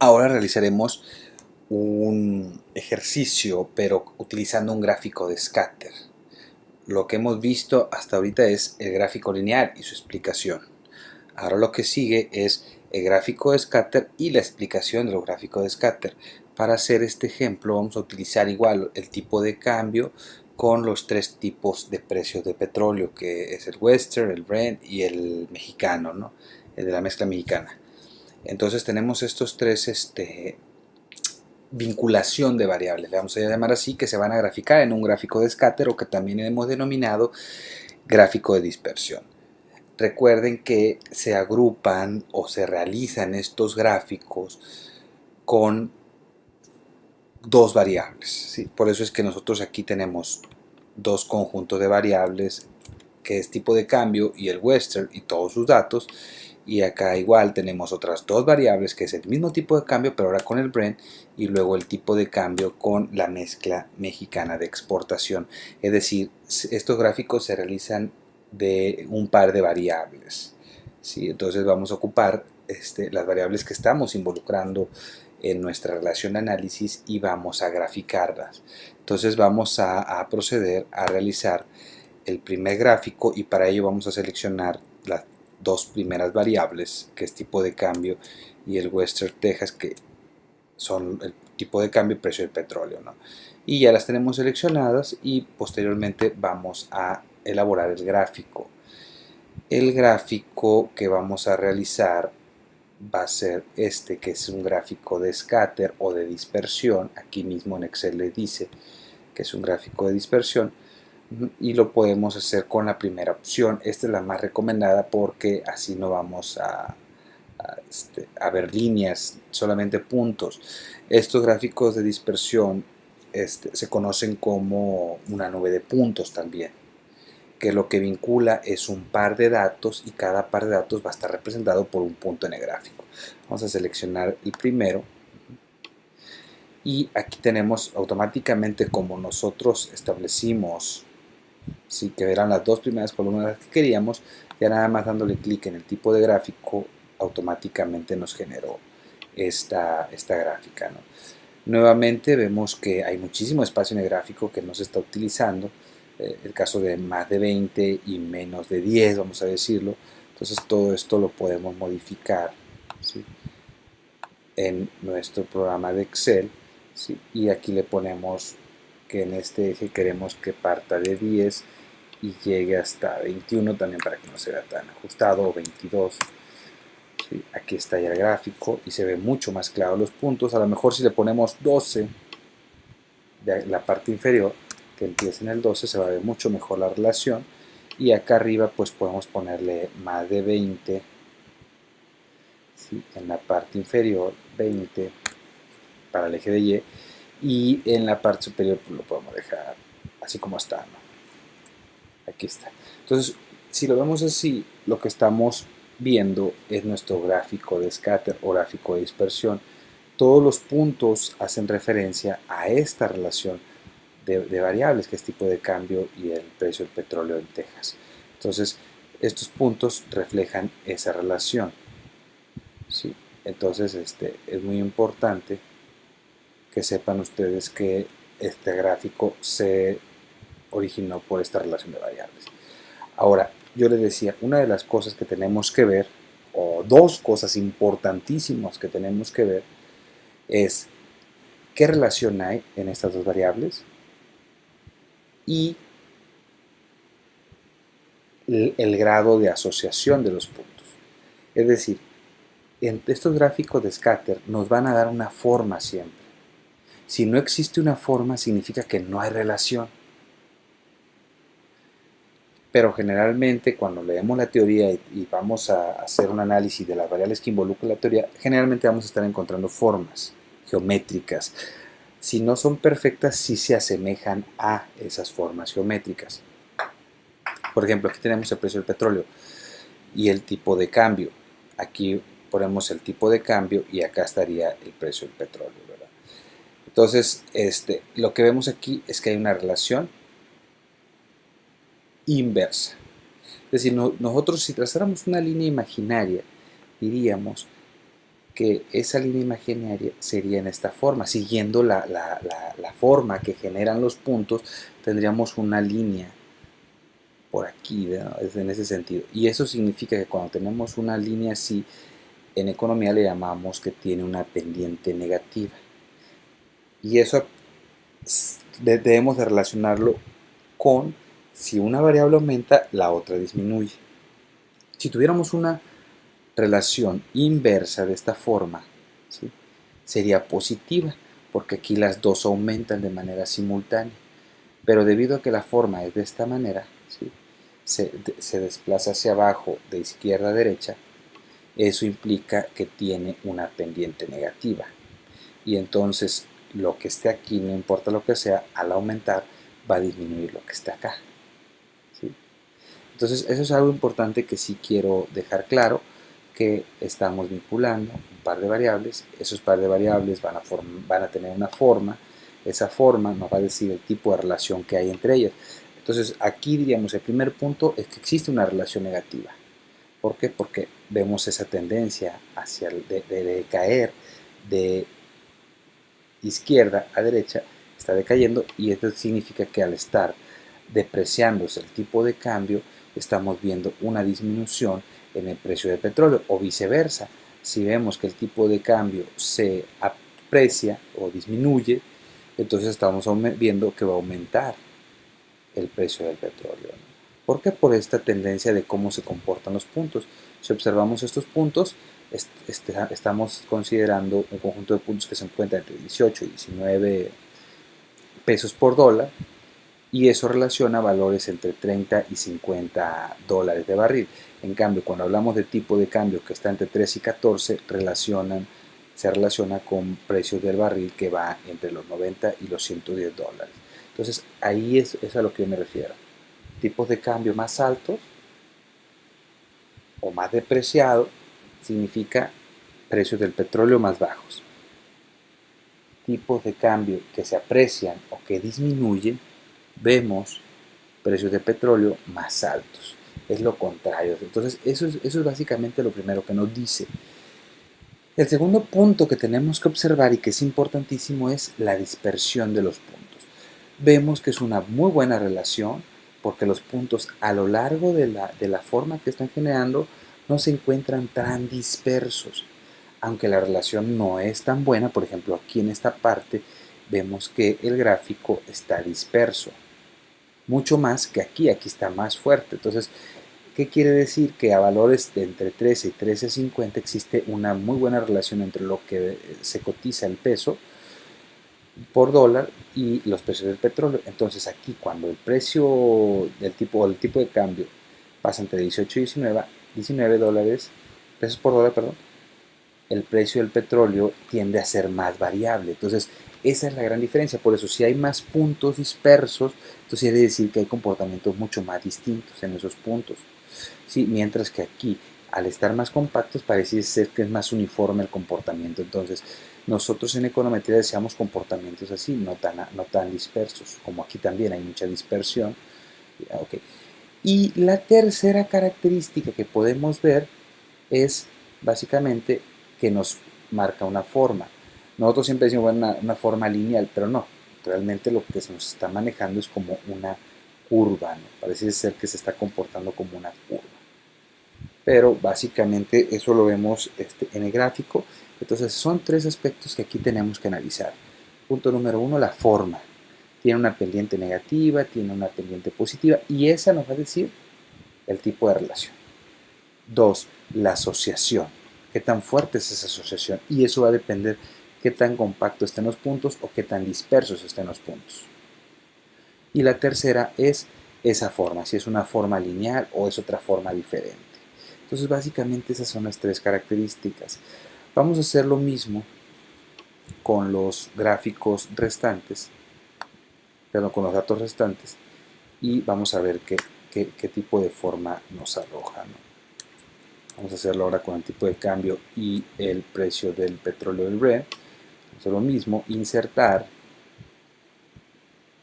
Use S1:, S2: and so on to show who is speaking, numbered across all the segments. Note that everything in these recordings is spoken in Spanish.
S1: Ahora realizaremos un ejercicio, pero utilizando un gráfico de scatter. Lo que hemos visto hasta ahorita es el gráfico lineal y su explicación. Ahora lo que sigue es el gráfico de scatter y la explicación del gráfico de scatter. Para hacer este ejemplo vamos a utilizar igual el tipo de cambio con los tres tipos de precios de petróleo, que es el Western, el Brent y el mexicano, ¿no? El de la mezcla mexicana. Entonces tenemos estos tres vinculación de variables, le vamos a llamar así, que se van a graficar en un gráfico de scatter o que también hemos denominado gráfico de dispersión. Recuerden que se agrupan o se realizan estos gráficos con dos variables, ¿sí? Por eso es que nosotros aquí tenemos dos conjuntos de variables, que es tipo de cambio y el Western y todos sus datos, y acá igual tenemos otras dos variables que es el mismo tipo de cambio pero ahora con el Brent, y luego el tipo de cambio con la mezcla mexicana de exportación. Es decir, estos gráficos se realizan de un par de variables, ¿sí? Entonces vamos a ocupar las variables que estamos involucrando en nuestra relación de análisis y vamos a graficarlas. Entonces vamos a proceder a realizar el primer gráfico y para ello vamos a seleccionar las dos primeras variables, que es tipo de cambio y el Western Texas, que son el tipo de cambio y precio del petróleo, ¿no? Y ya las tenemos seleccionadas y posteriormente vamos a elaborar el gráfico. El gráfico que vamos a realizar va a ser este, que es un gráfico de scatter o de dispersión. Aquí mismo en Excel le dice que es un gráfico de dispersión, y lo podemos hacer con la primera opción. Esta es la más recomendada porque así no vamos a ver líneas, solamente puntos. Estos gráficos de dispersión se conocen como una nube de puntos también, que lo que vincula es un par de datos y cada par de datos va a estar representado por un punto en el gráfico. Vamos a seleccionar el primero y aquí tenemos automáticamente, como nosotros establecimos, sí, que eran las dos primeras columnas que queríamos, ya nada más dándole clic en el tipo de gráfico automáticamente nos generó esta gráfica, ¿no? Nuevamente vemos que hay muchísimo espacio en el gráfico que no se está utilizando, el caso de más de 20 y menos de 10, vamos a decirlo. Entonces todo esto lo podemos modificar, ¿sí?, en nuestro programa de Excel, ¿sí? Y aquí le ponemos que en este eje queremos que parta de 10 y llegue hasta 21 también, para que no se vea tan ajustado, o 22. ¿Sí? Aquí está ya el gráfico y se ve mucho más claro los puntos. A lo mejor si le ponemos 12 de la parte inferior, que empiece en el 12, se va a ver mucho mejor la relación. Y acá arriba pues podemos ponerle más de 20, ¿sí?, en la parte inferior 20 para el eje de Y, y en la parte superior pues lo podemos dejar así como está, ¿no? Aquí está. Entonces, si lo vemos así, lo que estamos viendo es nuestro gráfico de scatter o gráfico de dispersión. Todos los puntos hacen referencia a esta relación de variables, que es tipo de cambio y el precio del petróleo en Texas. Entonces, estos puntos reflejan esa relación, ¿sí? Entonces, es muy importante que sepan ustedes que este gráfico se originó por esta relación de variables. Ahora, yo les decía, una de las cosas que tenemos que ver, o dos cosas importantísimas que tenemos que ver, es qué relación hay en estas dos variables y el grado de asociación de los puntos. Es decir, en estos gráficos de scatter nos van a dar una forma siempre. Si no existe una forma, significa que no hay relación. Pero generalmente cuando leemos la teoría y vamos a hacer un análisis de las variables que involucra la teoría, generalmente vamos a estar encontrando formas geométricas. Si no son perfectas, sí se asemejan a esas formas geométricas. Por ejemplo, aquí tenemos el precio del petróleo y el tipo de cambio. Aquí ponemos el tipo de cambio y acá estaría el precio del petróleo, ¿verdad? Entonces, lo que vemos aquí es que hay una relación inversa. Es decir, nosotros si trazáramos una línea imaginaria, diríamos que esa línea imaginaria sería en esta forma. Siguiendo la forma que generan los puntos, tendríamos una línea por aquí, ¿no? Es en ese sentido. Y eso significa que cuando tenemos una línea así, en economía le llamamos que tiene una pendiente negativa. Y eso debemos de relacionarlo con si una variable aumenta, la otra disminuye. Si tuviéramos una relación inversa de esta forma, ¿sí?, sería positiva, porque aquí las dos aumentan de manera simultánea. Pero debido a que la forma es de esta manera, ¿sí?, se desplaza hacia abajo de izquierda a derecha, eso implica que tiene una pendiente negativa. Y entonces lo que esté aquí, no importa lo que sea, al aumentar va a disminuir lo que esté acá, ¿sí? Entonces eso es algo importante que sí quiero dejar claro, que estamos vinculando un par de variables. Esos par de variables van a tener una forma. Esa forma nos va a decir el tipo de relación que hay entre ellas. Entonces aquí diríamos el primer punto es que existe una relación negativa. ¿Por qué? Porque vemos esa tendencia hacia de caer de izquierda a derecha, está decayendo, y esto significa que al estar depreciándose el tipo de cambio, estamos viendo una disminución en el precio del petróleo, o viceversa. Si vemos que el tipo de cambio se aprecia o disminuye, entonces estamos viendo que va a aumentar el precio del petróleo, ¿no? ¿Por qué? Por esta tendencia de cómo se comportan los puntos. Si observamos estos puntos, estamos considerando un conjunto de puntos que se encuentra entre 18 y 19 pesos por dólar, y eso relaciona valores entre 30 y 50 dólares de barril. En cambio, cuando hablamos de tipo de cambio que está entre 3 y 14, se relaciona con precios del barril que va entre los 90 y los 110 dólares. Entonces, ahí es a lo que yo me refiero. Tipos de cambio más altos o más depreciados significa precios del petróleo más bajos. Tipos de cambio que se aprecian o que disminuyen, vemos precios de petróleo más altos. Es lo contrario. Entonces, eso es básicamente lo primero que nos dice. El segundo punto que tenemos que observar y que es importantísimo es la dispersión de los puntos. Vemos que es una muy buena relación, porque los puntos a lo largo de la forma que están generando no se encuentran tan dispersos. Aunque la relación no es tan buena, por ejemplo, aquí en esta parte vemos que el gráfico está disperso. Mucho más que aquí está más fuerte. Entonces, ¿qué quiere decir? Que a valores de entre 13 y 13.50 existe una muy buena relación entre lo que se cotiza el peso por dólar y los precios del petróleo. Entonces aquí cuando el precio del tipo de cambio pasa entre 18 y 19 dólares, pesos por dólar, perdón, el precio del petróleo tiende a ser más variable. Entonces esa es la gran diferencia. Por eso si hay más puntos dispersos, entonces quiere decir que hay comportamientos mucho más distintos en esos puntos. ¿Sí? Mientras que aquí, al estar más compactos, parece ser que es más uniforme el comportamiento. Entonces, nosotros en econometría deseamos comportamientos así, no tan dispersos, como aquí también hay mucha dispersión. Okay. Y la tercera característica que podemos ver es básicamente que nos marca una forma. Nosotros siempre decimos, bueno, una forma lineal, pero no, realmente lo que se nos está manejando es como una curva, ¿no? Parece ser que se está comportando como una curva. Pero básicamente eso lo vemos en el gráfico. Entonces son tres aspectos que aquí tenemos que analizar. Punto número uno, la forma. Tiene una pendiente negativa, tiene una pendiente positiva, y esa nos va a decir el tipo de relación. Dos, la asociación. ¿Qué tan fuerte es esa asociación? Y eso va a depender qué tan compacto estén los puntos o qué tan dispersos estén los puntos. Y la tercera es esa forma, si es una forma lineal o es otra forma diferente. Entonces básicamente esas son las tres características. Vamos a hacer lo mismo con los gráficos restantes, perdón, con los datos restantes, y vamos a ver qué tipo de forma nos arroja, ¿no? Vamos a hacerlo ahora con el tipo de cambio y el precio del petróleo del Brent. Vamos a hacer lo mismo, insertar,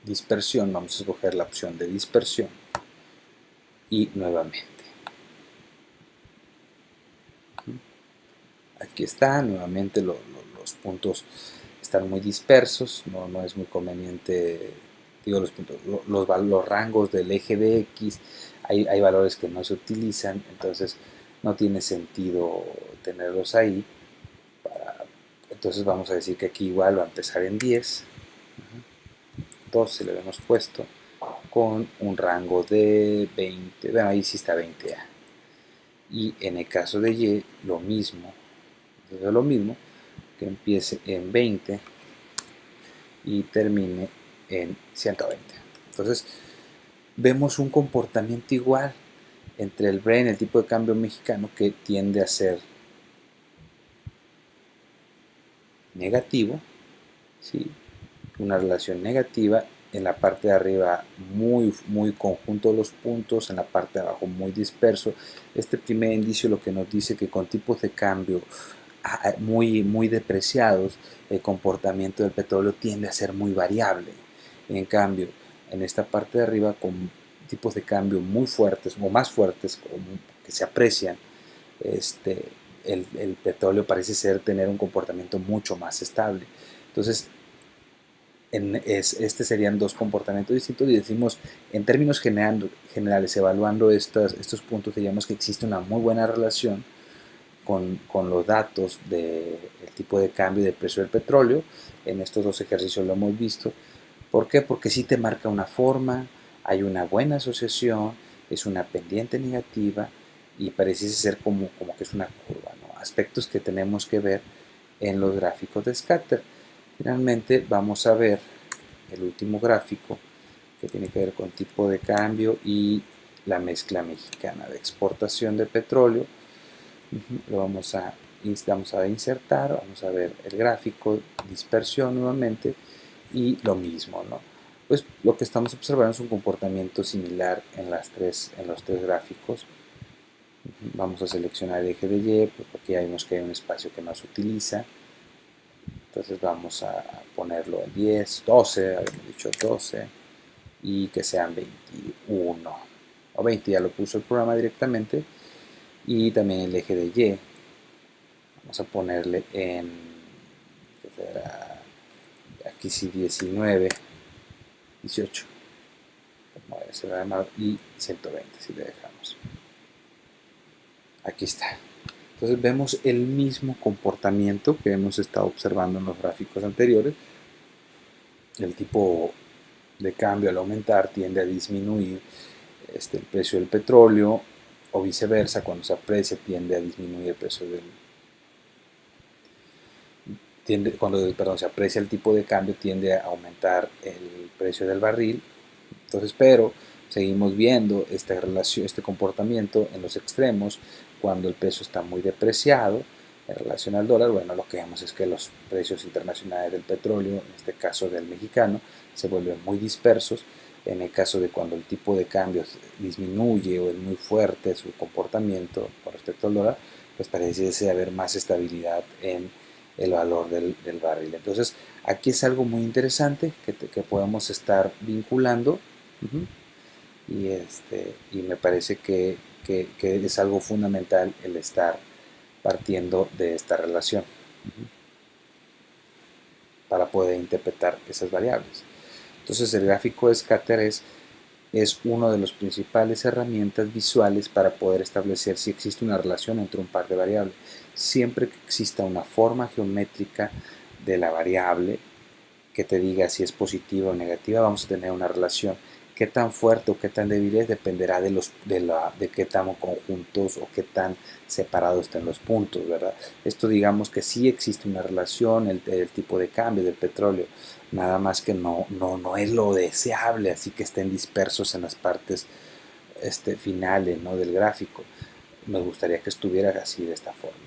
S1: dispersión, vamos a escoger la opción de dispersión, y nuevamente. Aquí está, nuevamente los puntos están muy dispersos, no es muy conveniente, digo los puntos, los rangos del eje de X, hay valores que no se utilizan, entonces no tiene sentido tenerlos ahí. Entonces vamos a decir que aquí igual va a empezar en 10, 12 le hemos puesto, con un rango de 20, bueno ahí sí está 20A. Y en el caso de Y, lo mismo, que empiece en 20 y termine en 120. Entonces, vemos un comportamiento igual entre el brain, el tipo de cambio mexicano, que tiende a ser negativo, ¿sí? Una relación negativa, en la parte de arriba muy conjunto los puntos, en la parte de abajo muy disperso. Este primer indicio lo que nos dice que con tipos de cambio muy depreciados, el comportamiento del petróleo tiende a ser muy variable. En cambio, en esta parte de arriba, con tipos de cambio muy fuertes o más fuertes que se aprecian, el petróleo parece ser tener un comportamiento mucho más estable. Entonces, este serían dos comportamientos distintos y decimos, en términos generales, evaluando estos puntos, diríamos que existe una muy buena relación con los datos del tipo de cambio y del precio del petróleo. En estos dos ejercicios lo hemos visto. ¿Por qué? Porque sí te marca una forma, hay una buena asociación, es una pendiente negativa y parece ser como que es una curva, ¿no? Aspectos que tenemos que ver en los gráficos de scatter. Finalmente vamos a ver el último gráfico que tiene que ver con tipo de cambio y la mezcla mexicana de exportación de petróleo. Lo vamos a insertar, vamos a ver el gráfico, dispersión nuevamente y lo mismo, ¿no? Pues lo que estamos observando es un comportamiento similar en los tres gráficos. Vamos a seleccionar el eje de Y, porque aquí vemos que hay un espacio que no se utiliza. Entonces vamos a ponerlo en 10, 12, habíamos dicho 12, y que sean 21 o 20, ya lo puso el programa directamente. Y también el eje de Y, vamos a ponerle en, aquí sí 19, 18, y 120 si le dejamos. Aquí está. Entonces vemos el mismo comportamiento que hemos estado observando en los gráficos anteriores. El tipo de cambio al aumentar tiende a disminuir el precio del petróleo, o viceversa, cuando se aprecia tiende a disminuir el precio cuando se aprecia el tipo de cambio tiende a aumentar el precio del barril. Entonces, pero seguimos viendo esta relación, este comportamiento en los extremos cuando el peso está muy depreciado en relación al dólar. Bueno, lo que vemos es que los precios internacionales del petróleo, en este caso del mexicano, se vuelven muy dispersos. En el caso de cuando el tipo de cambio disminuye o es muy fuerte su comportamiento con respecto al dólar, pues parece haber más estabilidad en el valor del barril. Entonces, aquí es algo muy interesante que podemos estar vinculando. Y me parece que es algo fundamental el estar partiendo de esta relación para poder interpretar esas variables. Entonces, el gráfico de scatter es una de las principales herramientas visuales para poder establecer si existe una relación entre un par de variables. Siempre que exista una forma geométrica de la variable que te diga si es positiva o negativa, vamos a tener una relación. Qué tan fuerte o qué tan débil es dependerá de qué tan conjuntos o qué tan separados estén los puntos, ¿verdad? Esto digamos que sí existe una relación, el tipo de cambio del petróleo, nada más que no es lo deseable, así que estén dispersos en las partes finales, ¿no?, del gráfico. Me gustaría que estuviera así, de esta forma.